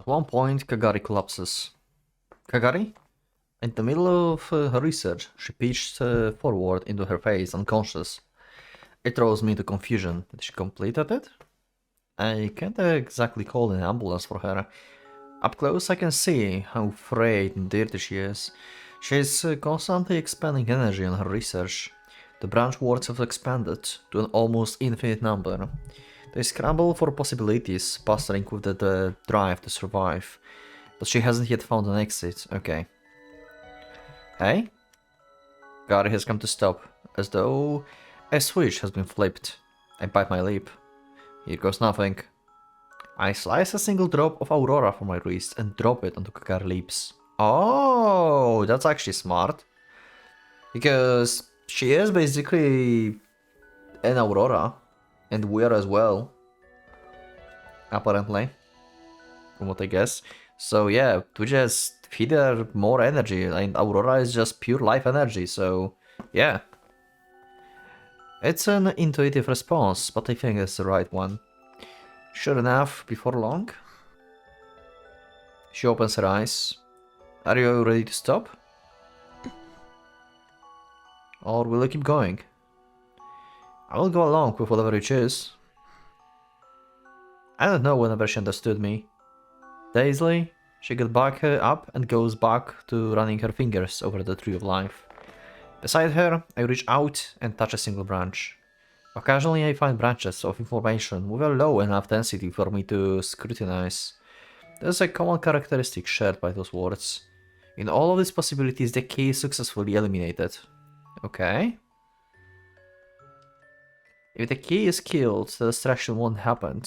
At one point, Kagari collapses. Kagari? In the middle of her research, she pitched forward into her face, unconscious. It throws me into confusion. Did she completed it? I can't exactly call an ambulance for her. Up close I can see how frayed and dirty she is. She is constantly expending energy on her research. The branch wards have expanded to an almost infinite number. They scramble for possibilities, bustling with the drive to survive. But she hasn't yet found an exit. Okay. Hey? Gary has come to stop, as though a switch has been flipped. I bite my lip. Here goes nothing. I slice a single drop of Aurora from my wrist and drop it onto Kagari's lips. Oh, that's actually smart. Because she is basically an Aurora. And we are as well. Apparently. From what I guess. So yeah, we just feed her more energy. And Aurora is just pure life energy, so yeah. It's an intuitive response, but I think it's the right one. Sure enough, before long, she opens her eyes. Are you ready to stop? Or will you keep going? I will go along with whatever you choose. I don't know whenever she understood me. Dazedly, she gets back up and goes back to running her fingers over the tree of life. Beside her, I reach out and touch a single branch. Occasionally I find branches of information with a low enough density for me to scrutinize. There's a common characteristic shared by those words. In all of these possibilities, the key is successfully eliminated. Okay. If the key is killed, the destruction won't happen.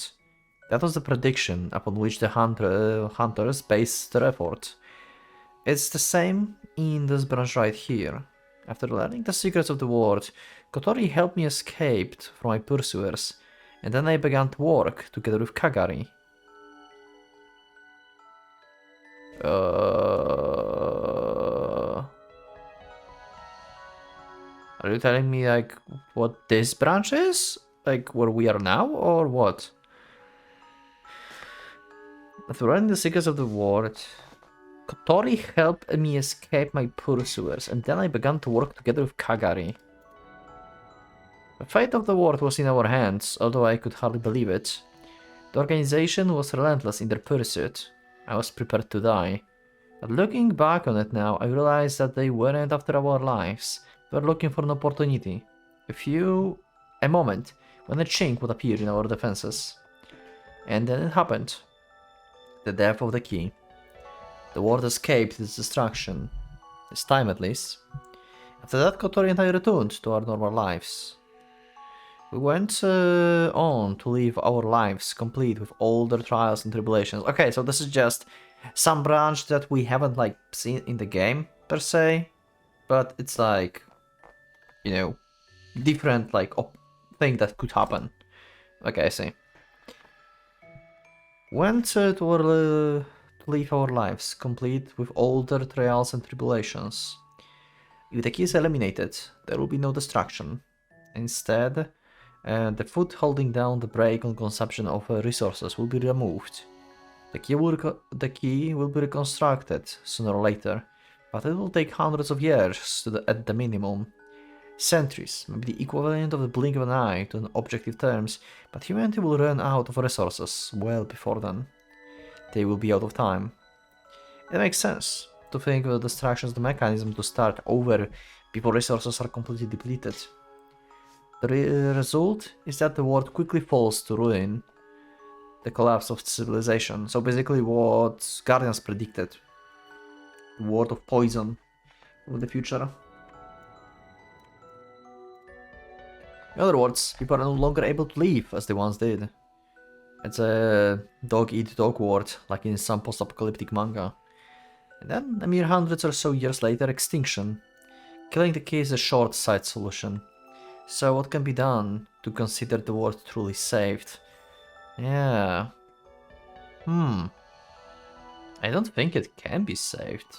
That was the prediction upon which the hunters based their effort. It's the same in this branch right here. After learning the secrets of the world, Kotori helped me escape from my pursuers, and then I began to work together with Kagari. Are you telling me, like, what this branch is? Like, where we are now, or what? After learning the secrets of the world, Kotori helped me escape my pursuers, and then I began to work together with Kagari. The fate of the world was in our hands, although I could hardly believe it. The organization was relentless in their pursuit. I was prepared to die. But looking back on it now, I realized that they weren't after our lives. They were looking for an opportunity. A moment, when a chink would appear in our defenses. And then it happened. The death of the key. The world escaped its destruction. This time at least. After that, Kotori and I returned to our normal lives. We went on to live our lives complete with all their trials and tribulations. Okay, so this is just some branch that we haven't like seen in the game per se, but it's like, you know, different like thing that could happen. Okay, I see. Went to live our lives complete with all their trials and tribulations. If the key is eliminated, there will be no destruction. Instead, the foot holding down the brake on consumption of resources will be removed. The key will be reconstructed sooner or later, but it will take hundreds of years at the minimum. Centuries, maybe the equivalent of the blink of an eye to an objective terms, but humanity will run out of resources well before then. They will be out of time. It makes sense to think of destruction as the mechanism to start over before resources are completely depleted. The result is that the world quickly falls to ruin, the collapse of civilization. So basically what Guardians predicted. The world of poison in the future. In other words, people are no longer able to live as they once did. It's a dog-eat-dog world, like in some post-apocalyptic manga. And then, a mere hundreds or so years later, extinction. Killing the key is a short-sighted solution. So what can be done to consider the world truly saved? Yeah. I don't think it can be saved.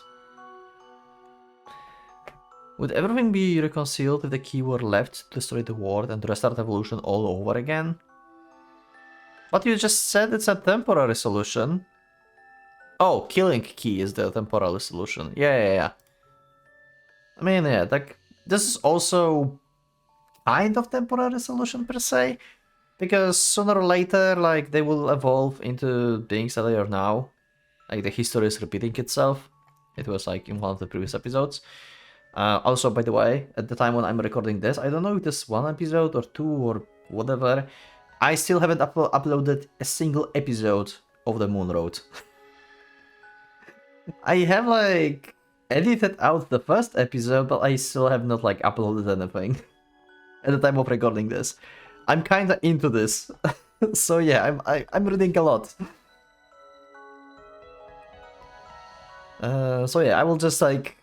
Would everything be reconciled if the key were left to destroy the world and restart evolution all over again? But you just said it's a temporary solution. Oh, killing key is the temporary solution. Yeah. I mean, yeah, like, this is also kind of temporary solution per se, because sooner or later, like, they will evolve into things that they are now. Like, the history is repeating itself. It was, like, in one of the previous episodes. Also, by the way, at the time when I'm recording this, I don't know if this one episode or two or whatever, I still haven't uploaded a single episode of the Moon Road. I have, like, edited out the first episode, but I still have not, like, uploaded anything at the time of recording this. I'm kinda into this. So yeah, I'm reading a lot. So yeah, I will just, like,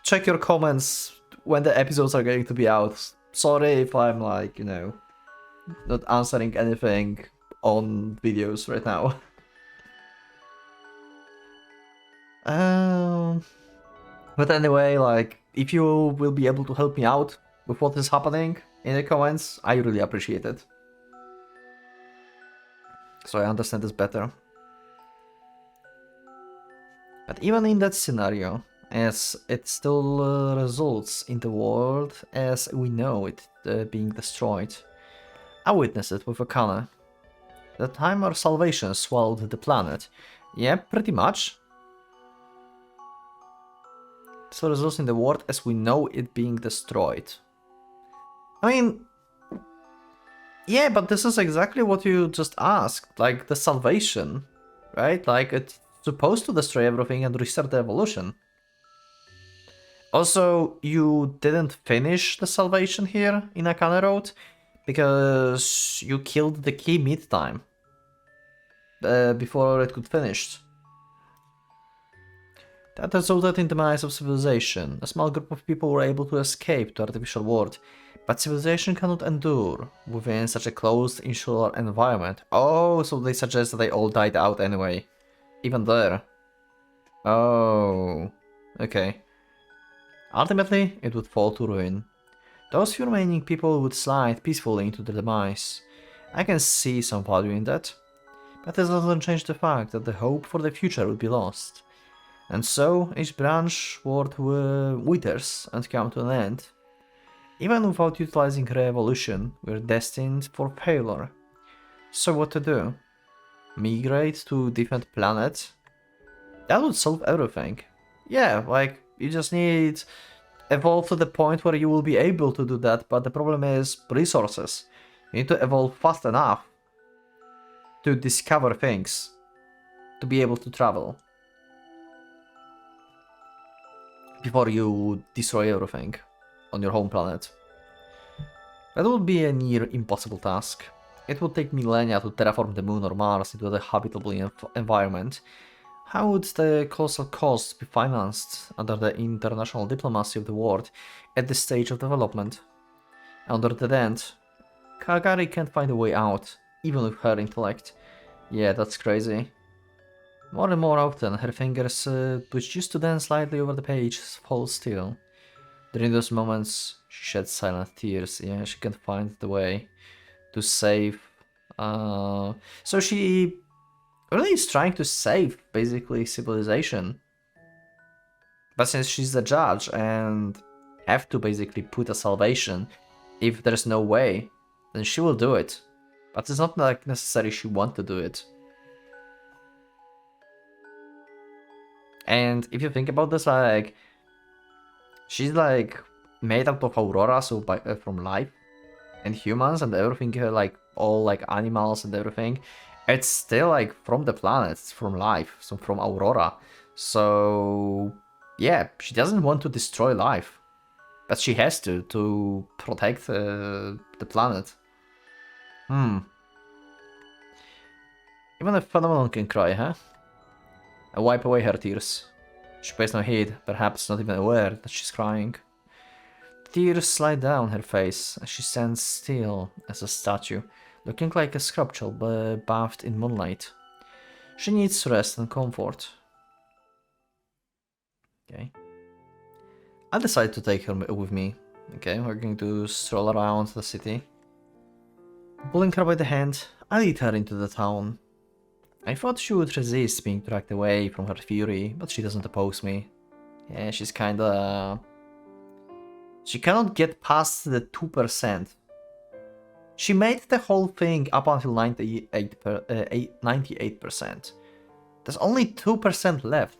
check your comments when the episodes are going to be out. Sorry if I'm, like, you know, not answering anything on videos right now. But anyway, like, if you will be able to help me out with what is happening in the comments, I really appreciate it. So I understand this better. But even in that scenario, as it still results in the world as we know it being destroyed, I witnessed it with Akane. The time our salvation swallowed the planet. Yeah, pretty much. So results in the world as we know it being destroyed. I mean, yeah, but this is exactly what you just asked, like the salvation, right? Like, it's supposed to destroy everything and restart the evolution. Also, you didn't finish the salvation here in Akane Road, because you killed the key mid-time, before it could finish. That resulted in the demise of civilization. A small group of people were able to escape to artificial world, but civilization cannot endure within such a closed insular environment. Oh, so they suggest that they all died out anyway, even there. Oh, okay. Ultimately, it would fall to ruin. Those few remaining people would slide peacefully into their demise. I can see some value in that, but this doesn't change the fact that the hope for the future would be lost. And so, each branch world withers and come to an end. Even without utilizing re-evolution, we're destined for failure. So what to do? Migrate to different planets? That would solve everything. Yeah, like, you just need evolve to the point where you will be able to do that, but the problem is resources. You need to evolve fast enough to discover things, to be able to travel, before you destroy everything on your home planet. That would be a near impossible task. It would take millennia to terraform the moon or Mars into a habitable environment. How would the colossal costs be financed under the international diplomacy of the world at this stage of development? Under the end, Kagari can't find a way out, even with her intellect. Yeah, that's crazy. More and more often, her fingers, which used to dance slightly over the page, fall still. During those moments, she sheds silent tears. Yeah, she can't find the way to save. So she really is trying to save, basically, civilization. But since she's the judge and have to basically put a salvation, if there's no way, then she will do it. But it's not like necessary she want to do it. And if you think about this, like, she's like made out of Aurora, so from life and humans and everything, like all like animals and everything. It's still like from the planet, it's from life, so from Aurora. So yeah, she doesn't want to destroy life, but she has to protect the planet. Even a phenomenon can cry, huh? I wipe away her tears. She pays no heed, perhaps not even aware that she's crying. Tears slide down her face as she stands still as a statue, looking like a sculpture bathed in moonlight. She needs rest and comfort. Okay. I decide to take her with me. Okay, we're going to stroll around the city. Pulling her by the hand, I lead her into the town. I thought she would resist being dragged away from her fury, but she doesn't oppose me. Yeah, she's kinda... She cannot get past the 2%. She made the whole thing up until 98%. There's only 2% left.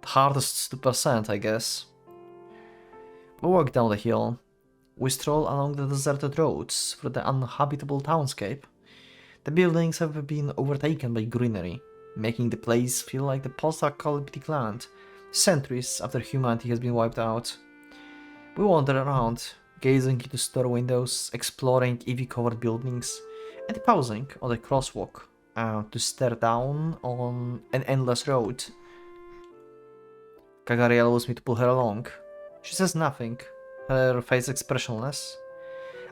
The hardest 2%, I guess. We walk down the hill. We stroll along the deserted roads through the uninhabitable townscape. The buildings have been overtaken by greenery, making the place feel like the post-apocalyptic land, centuries after humanity has been wiped out. We wander around, gazing into store windows, exploring ivy-covered buildings, and pausing on the crosswalk to stare down on an endless road. Kagari allows me to pull her along. She says nothing, her face expressionless.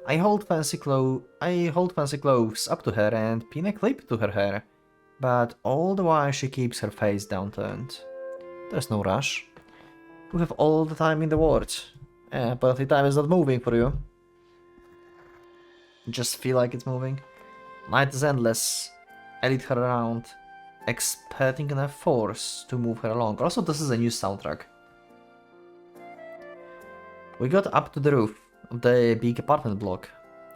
I hold fancy clothes up to her and pin a clip to her hair, but all the while she keeps her face downturned. There's no rush. We have all the time in the world. But the time is not moving for you. Just feel like it's moving. Night is endless. I lead her around, expecting enough force to move her along. Also, this is a new soundtrack. We got up to the roof of the big apartment block.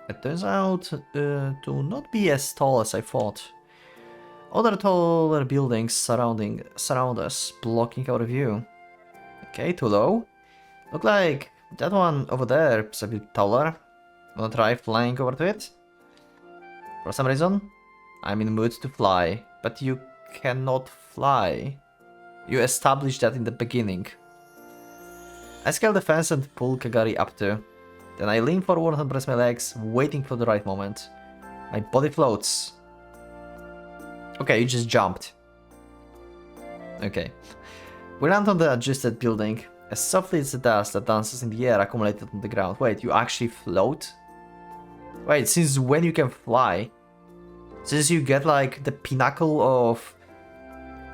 It turns out to not be as tall as I thought. Other taller buildings surround us, blocking our view. Okay, too low. Look like that one over there is a bit taller. Wanna try flying over to it? For some reason, I'm in the mood to fly, but you cannot fly. You established that in the beginning. I scale the fence and pull Kagari up too. Then I lean forward and press my legs, waiting for the right moment. My body floats. Okay, you just jumped. Okay. We land on the adjusted building, as softly as the dust that dances in the air accumulated on the ground. Wait, you actually float? Wait, since when you can fly? Since you get like the pinnacle of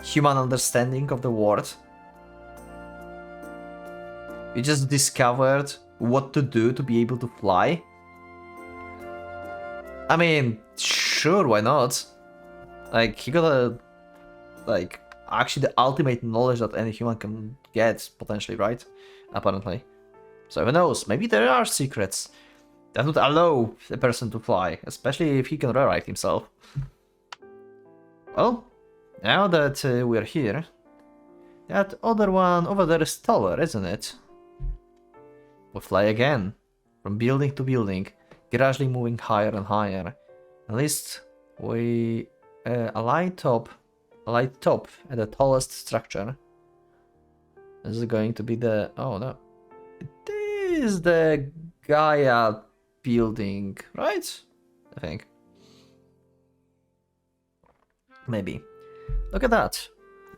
human understanding of the world? You just discovered what to do to be able to fly? I mean, sure, why not? Like, you gotta, like, actually the ultimate knowledge that any human can get, potentially, right? Apparently. So who knows, maybe there are secrets that would allow a person to fly, especially if he can rewrite himself. Well, now that we're here, that other one over there is taller, isn't it? We fly again, from building to building, gradually moving higher and higher. At least we alight top at the tallest structure. This is going to be the... oh no. It is the Gaia building, right? I think. Maybe. Look at that.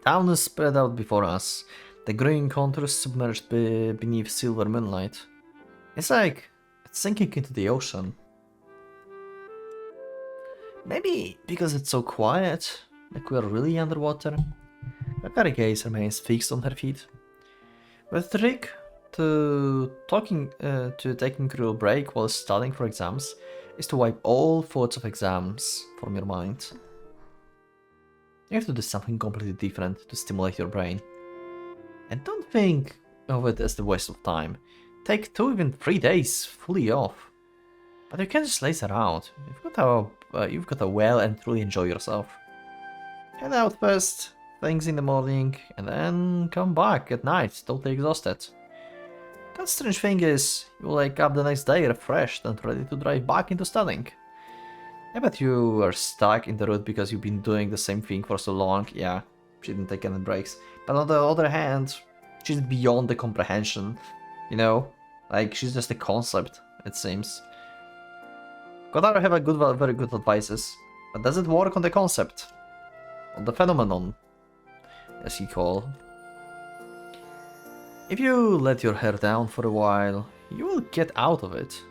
Town is spread out before us. The green contours submerged beneath silver moonlight. It's like it's sinking into the ocean. Maybe because it's so quiet, like we're really underwater. Kakari gaze remains fixed on her feet. With the trick to taking a real break while studying for exams is to wipe all thoughts of exams from your mind. You have to do something completely different to stimulate your brain. And don't think of it as the waste of time. Take 2, even 3 days fully off. But you can't just laze around. You've got to well and truly enjoy yourself. Head out first, things in the morning, and then come back at night, totally exhausted. That strange thing is, you wake up the next day refreshed and ready to drive back into studying. I bet you are stuck in the route because you've been doing the same thing for so long. Yeah, she didn't take any breaks. But on the other hand, she's beyond the comprehension, you know? Like, she's just a concept, it seems. Kotaro have a very good advices, but does it work on the concept? On the phenomenon, as he call. If you let your hair down for a while, you will get out of it.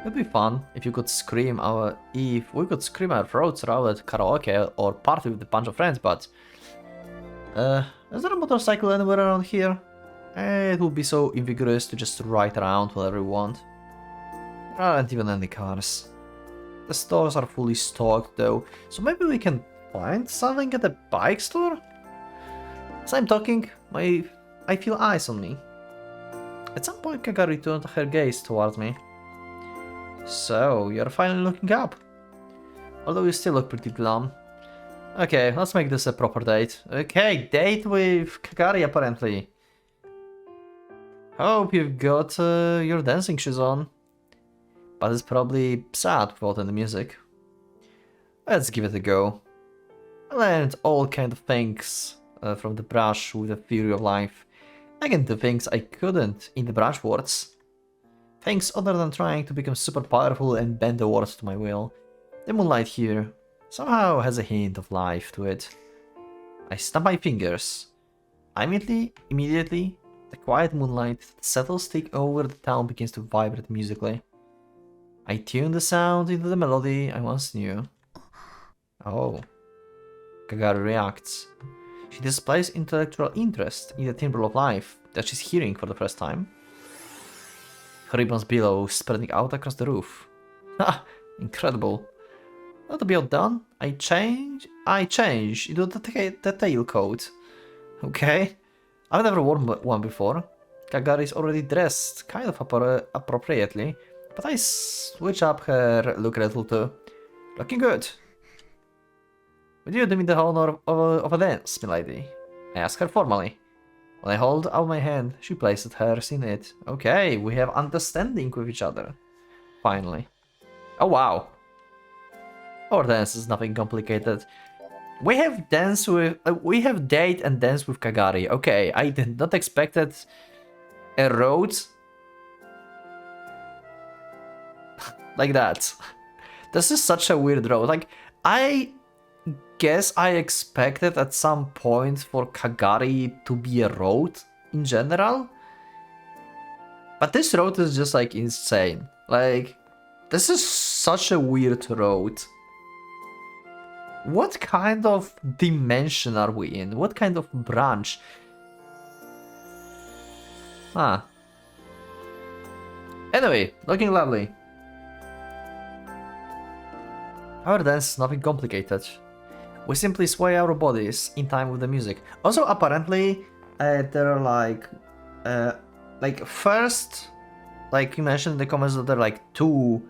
It'd be fun if we could scream our throats out at karaoke or party with a bunch of friends, but is there a motorcycle anywhere around here? It would be so invigorating to just ride around whenever we want. There aren't even any cars. The stores are fully stocked though, so maybe we can find something at the bike store? As I'm talking, I feel eyes on me. At some point Kagari turned her gaze towards me. So, you're finally looking up. Although you still look pretty glum. Okay, let's make this a proper date. Okay, date with Kagari apparently. Hope you've got your dancing shoes on. But it's probably sad without any music. Let's give it a go. I learned all kind of things from the brush with the theory of life. I can do things I couldn't in the brush words. Things other than trying to become super powerful and bend the words to my will. The moonlight here somehow has a hint of life to it. I snap my fingers. Immediately, the quiet moonlight that settles thick over the town begins to vibrate musically. I tune the sound into the melody I once knew. Oh. Kagari reacts. She displays intellectual interest in the timbre of life that she's hearing for the first time. Her ribbons billow, spreading out across the roof. Ha! Incredible. Not to be outdone, I change into the tailcoat. Okay. I've never worn one before. Kagari is already dressed kind of appropriately, but I switch up her look a little too. Looking good. Would you do me the honor of a dance, milady? I ask her formally. When I hold out my hand, she places hers in it. Okay, we have understanding with each other. Finally. Oh wow. Our dance is nothing complicated. We have date and dance with Kagari. Okay, I did not expect it. A road like that. This is such a weird road. Like, I guess I expected at some point for Kagari to be a road in general. But this road is just like insane. Like, this is such a weird road. What kind of dimension are we in? What kind of branch? Huh. Anyway, looking lovely. Our dance is nothing complicated. We simply sway our bodies in time with the music. Also, apparently, there are like first, like you mentioned in the comments, that there are like two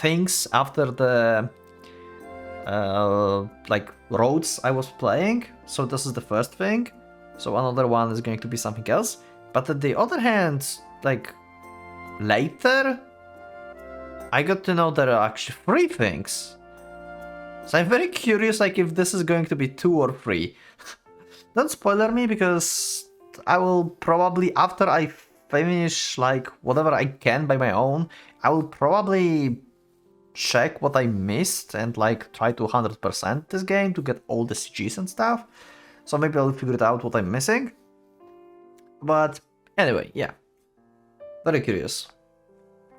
things after the like roads I was playing. So this is the first thing. So another one is going to be something else. But on the other hand, like later, I got to know there are actually three things. So I'm very curious, like, if this is going to be 2 or 3. Don't spoiler me, because I will probably, after I finish, like, whatever I can by my own, I will probably check what I missed and, like, try to 100% this game to get all the CGs and stuff. So maybe I'll figure it out what I'm missing. But anyway, yeah. Very curious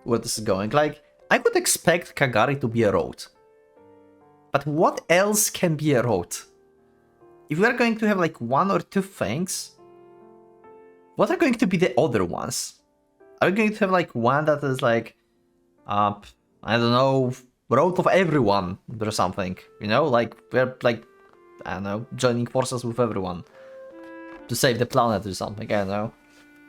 where this is going. Like, I would expect Kagari to be a road. But what else can be a road? If we are going to have like 1 or 2 things, what are going to be the other ones? Are we going to have like one that is like, I don't know, road of everyone or something? You know, like we're like, I don't know, joining forces with everyone to save the planet or something, I don't know.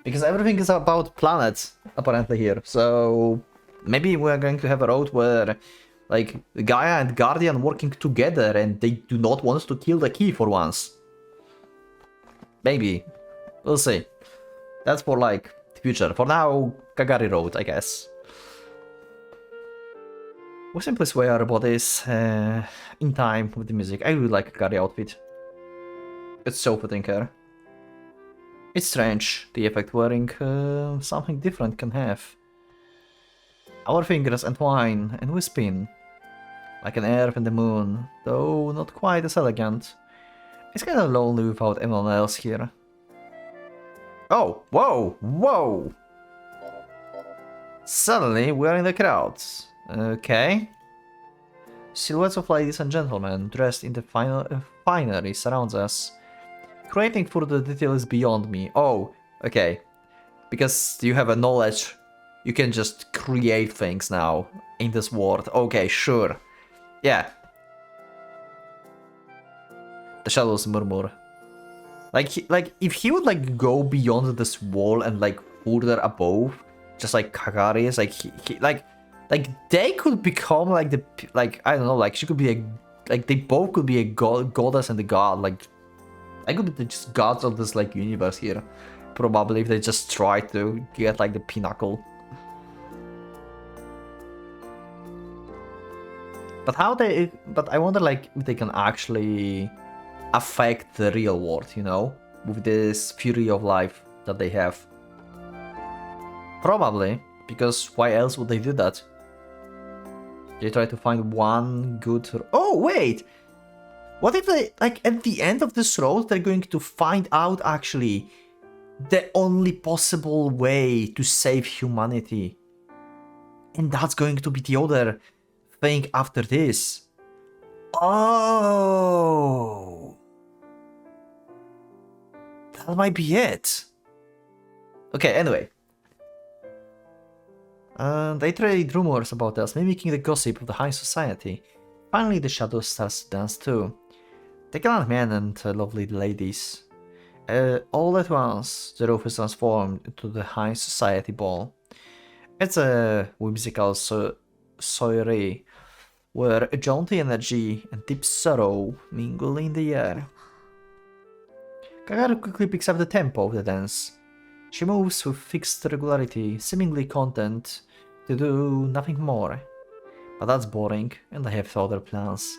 Because everything is about planets, apparently here. So maybe we're going to have a road where like Gaia and Guardian working together and they do not want to kill the key for once. Maybe. We'll see. That's for like the future. For now, Kagari Road, I guess. We simply sway our bodies in time with the music. I really like Kagari outfit. It's so fitting her. It's strange, the effect wearing something different can have. Our fingers entwine and we spin, like an earth and the moon, though not quite as elegant. It's kinda lonely without anyone else here. Oh, whoa, whoa! Suddenly we're in the crowd. Okay. Silhouettes of ladies and gentlemen dressed in the finery surrounds us. Creating further detail is beyond me. Oh, okay. Because you have a knowledge You can just create things now in this world. Okay, sure. Yeah. The Shadows Murmur. Like if he would like go beyond this wall and like further above, just like Kagari is like like they could become like the like I don't know, like she could be a like they both could be a goddess and a god. Like I could be just gods of this like universe here, probably, if they just try to get like the pinnacle. But how they? But I wonder like if they can actually affect the real world, you know, with this fury of life that they have. Probably, because why else would they do that? They try to find one good... Oh, wait! What if they, like, at the end of this road, they're going to find out, actually, the only possible way to save humanity? And that's going to be the other thing after this. Oh! That might be it. Okay, anyway. They trade rumors about us, mimicking the gossip of the high society. Finally, the shadow starts to dance too. The gallant men and lovely ladies. All at once, the roof is transformed into the high society ball. It's a whimsical soiree, where jaunty energy and deep sorrow mingle in the air. Kagari quickly picks up the tempo of the dance. She moves with fixed regularity, seemingly content to do nothing more. But that's boring, and I have other plans.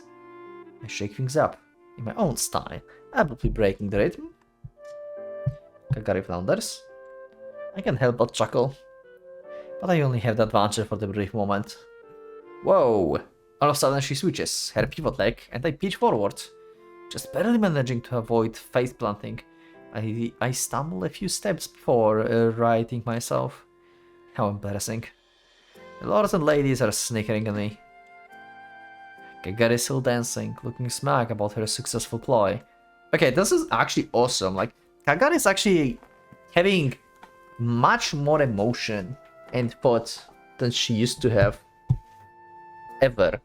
I shake things up, in my own style, abruptly breaking the rhythm. Kagari flounders. I can't help but chuckle. But I only have the advantage for the brief moment. Whoa! All of a sudden she switches, her pivot leg, and I pitch forward. Just barely managing to avoid face planting. I stumble a few steps before righting myself. How embarrassing. The lords and ladies are snickering at me. Kagari is still dancing, looking smack about her successful ploy. Okay, this is actually awesome. Like, Kagari is actually having much more emotion and thought than she used to have. Ever.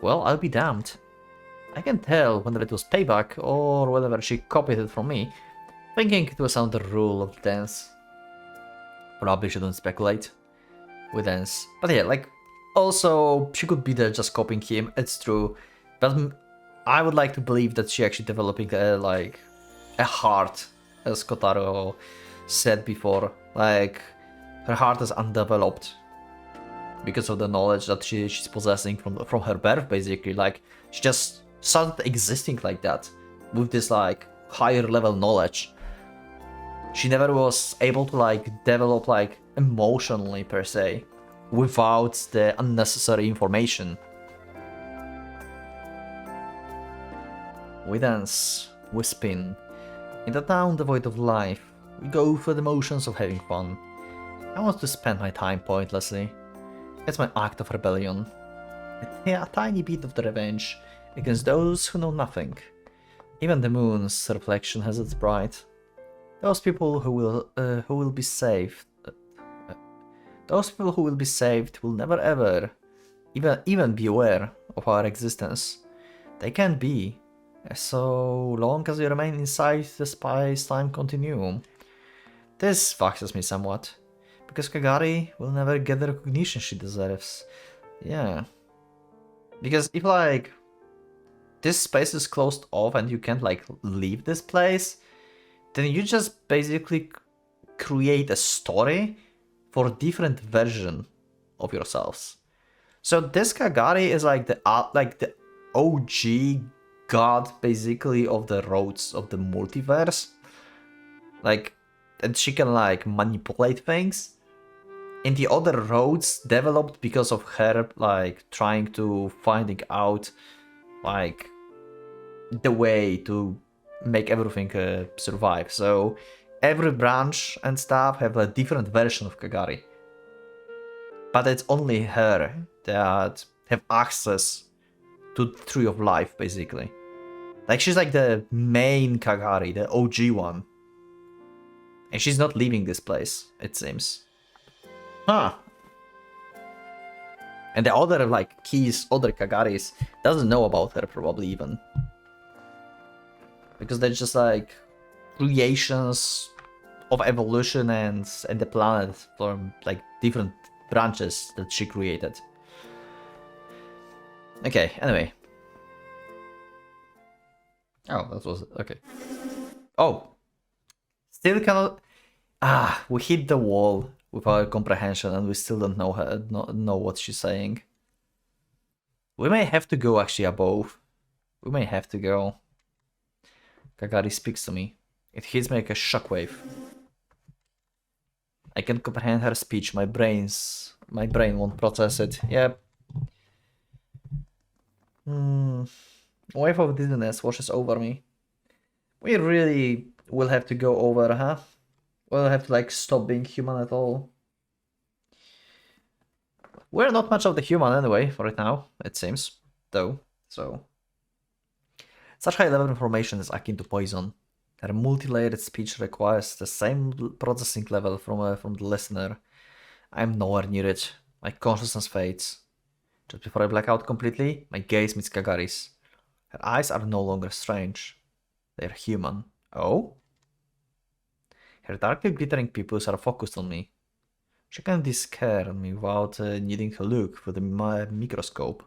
Well, I'll be damned. I can tell whether it was payback or whether she copied it from me, thinking it was another rule of the dance. Probably shouldn't speculate with dance. But yeah, like, also, she could be there just copying him, it's true. But I would like to believe that she actually developing like a heart, as Kotaro said before. Like, her heart is undeveloped because of the knowledge that she's possessing from her birth, basically. Like, she just started existing like that, with this like higher level knowledge. She never was able to like develop like emotionally per se, without the unnecessary information. We dance, we spin. In the town devoid of life, we go through the motions of having fun. I want to spend my time pointlessly. It's my act of rebellion. A tiny bit of the revenge against those who know nothing. Even the moon's reflection has its pride. Those people who will be saved. Those people who will be saved will never ever even be aware of our existence. They can't be, so long as we remain inside the space-time continuum. This vexes me somewhat, because Kagari will never get the recognition she deserves. Yeah. Because if like this space is closed off and you can't like leave this place, then you just basically create a story for a different version of yourselves. So this Kagari is like the OG god basically of the roads of the multiverse. Like, and she can like manipulate things. And the other roads developed because of her like trying to finding out like the way to make everything survive. So every branch and stuff have a different version of Kagari. But it's only her that have access to the Tree of Life, basically. Like, she's like the main Kagari, the OG one. And she's not leaving this place, it seems. Huh. And the other, like, keys, other Kagaris, doesn't know about her, probably, even. Because they're just, like, creations of evolution and the planet from, like, different branches that she created. Okay, anyway. Oh, that was... okay. Oh! Still cannot... Ah, we hit the wall with our comprehension and we still don't know her, know what she's saying. We may have to go actually above. We may have to go. Kagari speaks to me. It hits me like a shockwave. I can comprehend her speech. My brain won't process it. Yep. Wave of dizziness washes over me. We really will have to go over, huh? We'll have to, like, stop being human at all. We're not much of the human anyway, for right now, it seems. Though, so... Such high-level information is akin to poison. Her multi-layered speech requires the same processing level from the listener. I'm nowhere near it. My consciousness fades. Just before I black out completely, my gaze meets Kagari's. Her eyes are no longer strange. They're human. Oh? Her darkly glittering pupils are focused on me. She can scare me without needing to look through the microscope.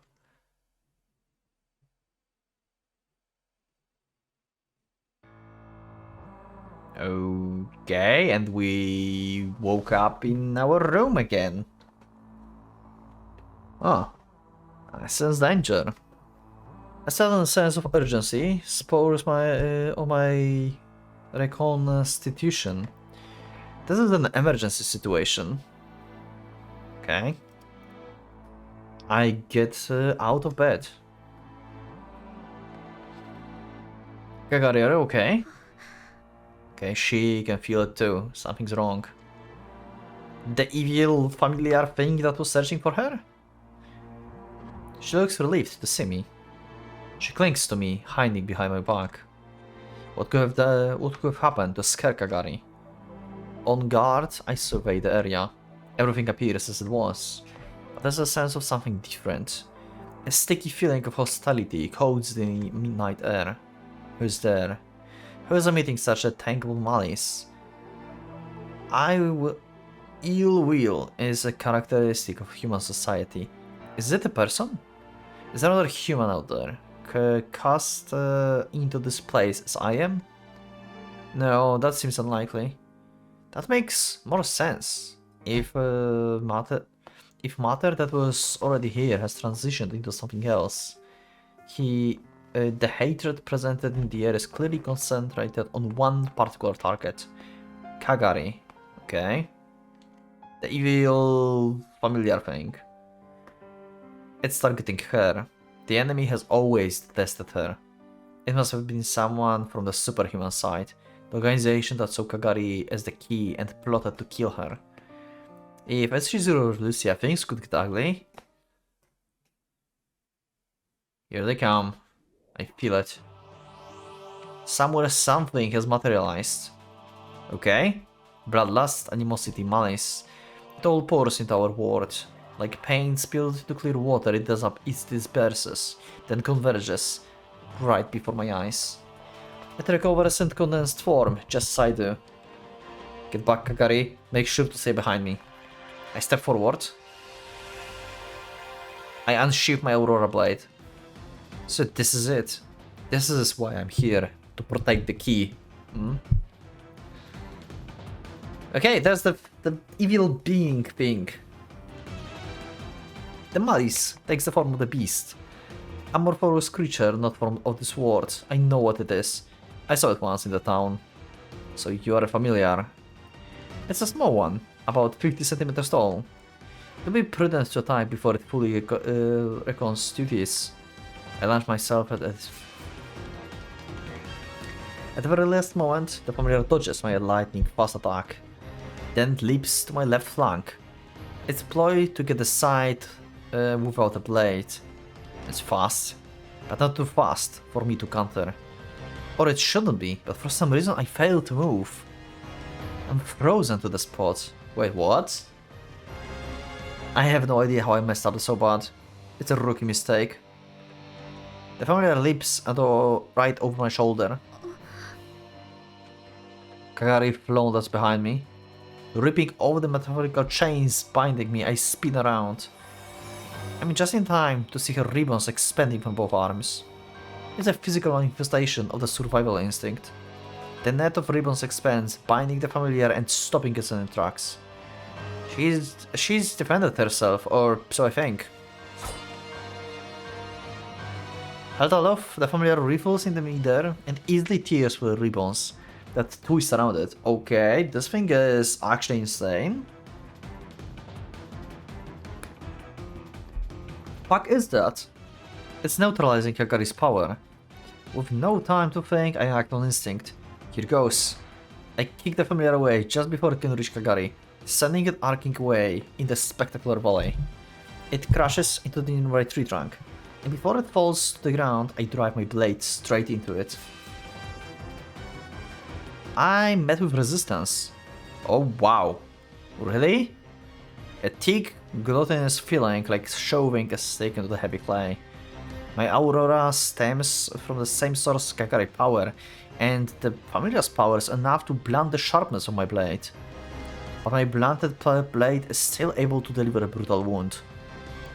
Okay, and we woke up in our room again. Oh, I sense danger. A sudden sense of urgency spurs of my reconstitution. This is an emergency situation. Okay. I get out of bed. Kagari, are you okay? Okay, she can feel it too. Something's wrong. The evil familiar thing that was searching for her? She looks relieved to see me. She clings to me, hiding behind my back. What could have happened to scare Kagari? On guard, I survey the area. Everything appears as it was, but there's a sense of something different. A sticky feeling of hostility coats the midnight air. Who's there? Who is emitting such a tangible malice? Ill will is a characteristic of human society. Is it a person? Is there another human out there, cast into this place as I am? No, that seems unlikely. That makes more sense. If matter that was already here has transitioned into something else, the hatred presented in the air is clearly concentrated on one particular target. Kagari. Okay. The evil familiar thing. It's targeting her. The enemy has always detested her. It must have been someone from the superhuman side, the organization that saw Kagari as the key and plotted to kill her. If SG0 Lucia, things could get ugly. Here they come. I feel it. Somewhere something has materialized. Okay. Bloodlust, animosity, malice. It all pours into our world. Like paint spilled into clear water, it disperses, then converges right before my eyes. It recovers in condensed form, just as I do. Get back, Kagari. Make sure to stay behind me. I step forward. I unsheath my Aurora Blade. So this is it. This is why I'm here, to protect the key. Okay, there's the evil being thing. The malice takes the form of the beast. Amorphous creature, not from of this world. I know what it is. I saw it once in the town. So you are familiar. It's a small one, about 50 centimeters tall. You'll be prudent to attack before it fully reconstitutes. I launch myself at it. At the very last moment, the familiar dodges my lightning fast attack, then leaps to my left flank. It's ploy to get the side without a blade. It's fast, but not too fast for me to counter. Or it shouldn't be, but for some reason I fail to move. I'm frozen to the spot. Wait, what? I have no idea how I messed up so bad. It's a rookie mistake. The familiar leaps right over my shoulder. Kagari flounders behind me. Ripping over the metaphorical chains binding me, I spin around. I'm just in time to see her ribbons expanding from both arms. It's a physical manifestation of the survival instinct. The net of ribbons expands, binding the familiar and stopping us in the tracks. She's defended herself, or so I think. Held aloft, the familiar riffles in the midair and easily tears through the ribbons that twist around it. Okay, this thing is actually insane. Fuck is that? It's neutralizing Kagari's power. With no time to think, I act on instinct. Here goes. I kick the familiar away just before it can reach Kagari, sending it arcing away in the spectacular volley. It crashes into the nearby tree trunk, and before it falls to the ground, I drive my blade straight into it. I met with resistance. Oh wow. Really? A thick, glutinous feeling like shoving a stake into the heavy clay. My aurora stems from the same source as Kagari power, and the familiar's power is enough to blunt the sharpness of my blade. But my blunted blade is still able to deliver a brutal wound.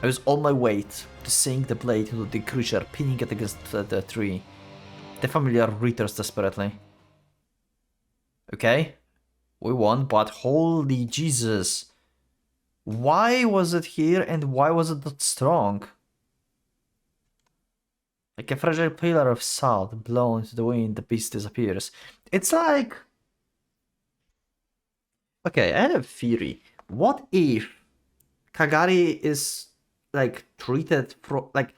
I use all my weight to sink the blade into the creature, pinning it against the tree. The familiar returns desperately. Okay, we won, but holy Jesus. Why was it here and why was it not strong? Like a fragile pillar of salt blown into the wind, the beast disappears. It's like... Okay, I have a theory. What if Kagari is like treated for like...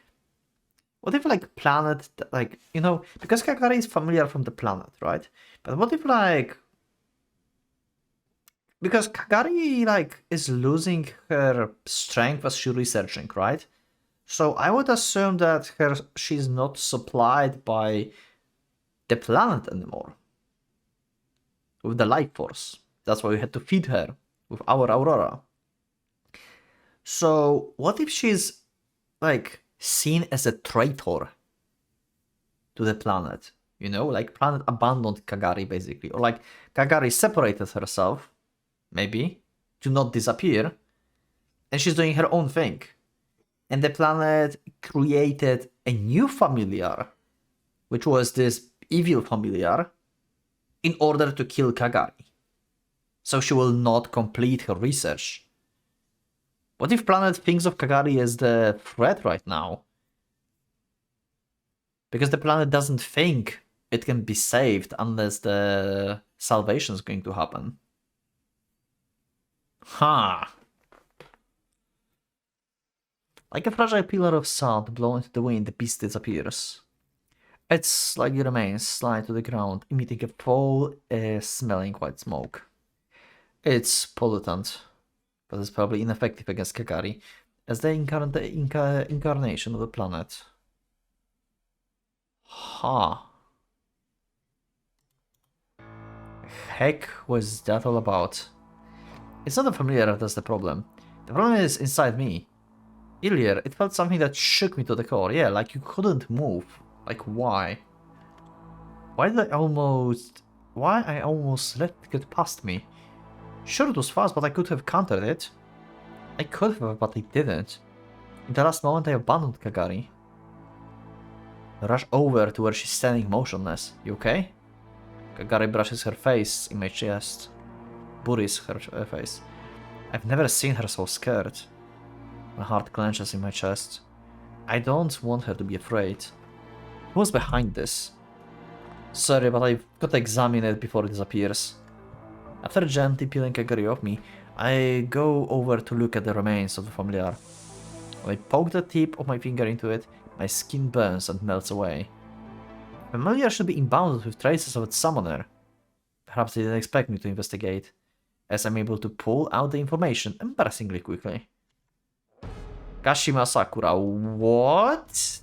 What if like planet, like, you know, because Kagari is familiar from the planet, right? But what if like... Because Kagari like is losing her strength as she's researching, right? So I would assume that she's not supplied by the planet anymore. With the life force. That's why we had to feed her with our Aurora. So what if she's like seen as a traitor to the planet? You know, like planet abandoned Kagari basically. Or like Kagari separated herself, maybe, to not disappear. And she's doing her own thing. And the planet created a new familiar, which was this evil familiar, in order to kill Kagari. So she will not complete her research. What if planet thinks of Kagari as the threat right now? Because the planet doesn't think it can be saved unless the salvation is going to happen. Ha! Like a fragile pillar of salt blown into the wind, the beast disappears. Its sluggy remains slide to the ground, emitting a foul, smelling white smoke. It's pollutant, but it's probably ineffective against Kagari, as the incarnation of the planet. Ha! Heck was that all about? It's not the familiar that's the problem. The problem is inside me. Earlier, it felt something that shook me to the core. Yeah, like you couldn't move. Like, why? Why I almost let it get past me? Sure, it was fast, but I could have countered it. I could have, but I didn't. In the last moment, I abandoned Kagari. I rush over to where she's standing motionless. You okay? Kagari brushes her face in my chest. Buries her face. I've never seen her so scared. My heart clenches in my chest. I don't want her to be afraid. Who's behind this? Sorry, but I've got to examine it before it disappears. After gently peeling Kagari off me, I go over to look at the remains of the familiar. When I poke the tip of my finger into it, my skin burns and melts away. The familiar should be inbounded with traces of its summoner. Perhaps they didn't expect me to investigate, as I'm able to pull out the information embarrassingly quickly. Kashima Sakura, what?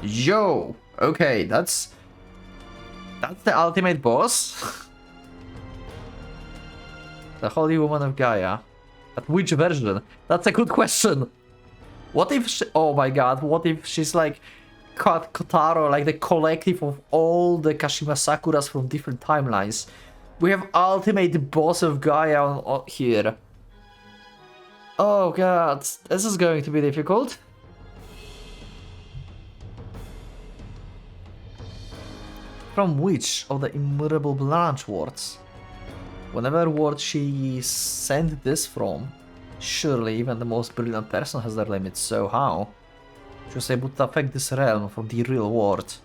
Yo, okay, that's That's the ultimate boss? The Holy Woman of Gaia. But which version? That's a good question. What if she... Oh my god, what if she's like Kotaro, like the collective of all the Kashima Sakuras from different timelines? We have ultimate boss of Gaia on here. Oh god, this is going to be difficult. From which of the immutable branch wards? Whenever ward she sent this from, surely even the most brilliant person has their limits, so how? She was able to affect this realm from the real world.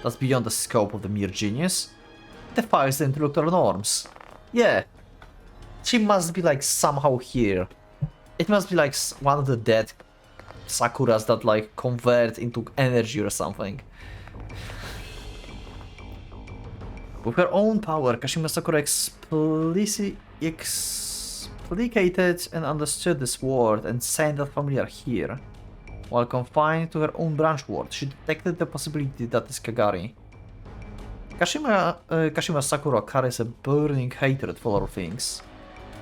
That's beyond the scope of the mere genius. Defies the intellectual norms. Yeah. She must be like somehow here. It must be like one of the dead Sakuras that like convert into energy or something. With her own power, Kashima Sakura explicated and understood this world and sent that familiar here. While confined to her own branch world, she detected the possibility that is Kagari. Kashima Sakura carries a burning hatred for all things.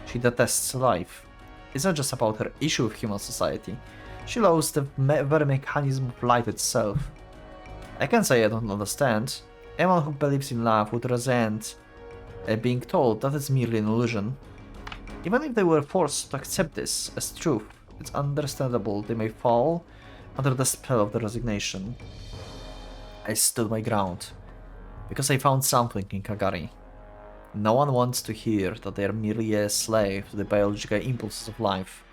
She detests life. It's not just about her issue with human society. She loathes the very mechanism of life itself. I can't say I don't understand. Anyone who believes in love would resent being told that it's merely an illusion. Even if they were forced to accept this as truth, it's understandable they may fall under the spell of the resignation. I stood my ground, because I found something in Kagari. No one wants to hear that they are merely a slave to the biological impulses of life.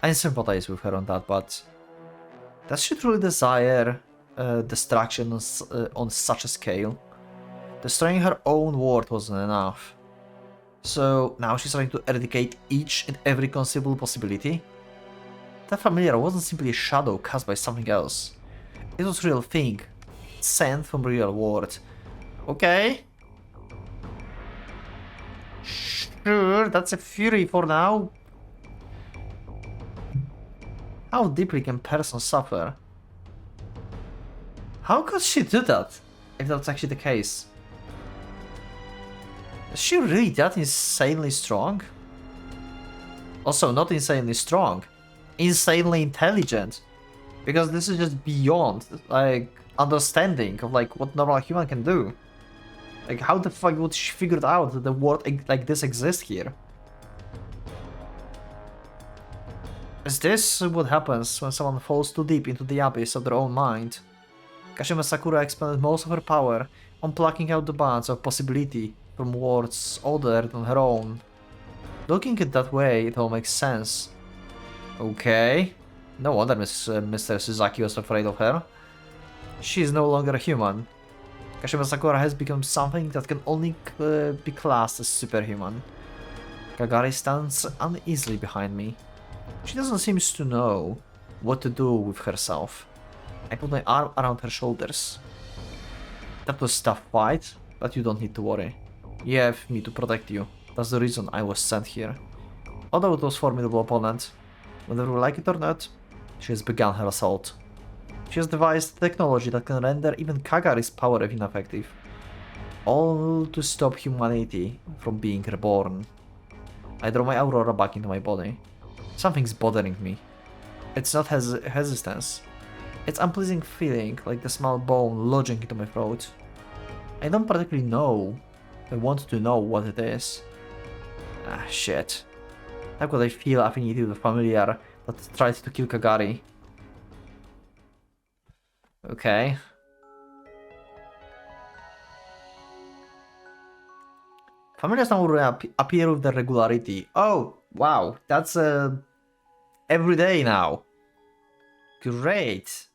I sympathize with her on that, but does she truly desire destruction on such a scale? Destroying her own world wasn't enough. So now she's trying to eradicate each and every conceivable possibility? That familiar wasn't simply a shadow cast by something else. It was a real thing, sent from real world. Okay. Sure, that's a fury for now. How deeply can person suffer? How could she do that, if that's actually the case? Is she really that insanely strong? Also, not insanely strong, insanely intelligent. Because this is just beyond, like, understanding of, like, what normal human can do. Like, how the fuck would she figure out that the world like this exists here? Is this what happens when someone falls too deep into the abyss of their own mind? Kashima Sakura expended most of her power on plucking out the bonds of possibility from worlds older than her own. Looking at it that way, it all makes sense. Okay. No wonder Mr. Suzaki was afraid of her. She is no longer a human. Kashima Sakura has become something that can only be classed as superhuman. Kagari stands uneasily behind me. She doesn't seem to know what to do with herself. I put my arm around her shoulders. That was a tough fight, but you don't need to worry. You have me to protect you. That's the reason I was sent here. Although it was a formidable opponent, whether we like it or not, she has begun her assault. She has devised technology that can render even Kagari's power ineffective. All to stop humanity from being reborn. I draw my Aurora back into my body. Something's bothering me. It's not hesitance. It's unpleasing feeling, like the small bone lodging into my throat. I don't particularly know. I want to know what it is. Ah, shit. How could I feel affinity with the familiar that tried to kill Kagari? Okay. Familiars now appear with the regularity. Oh, wow. That's every day now. Great.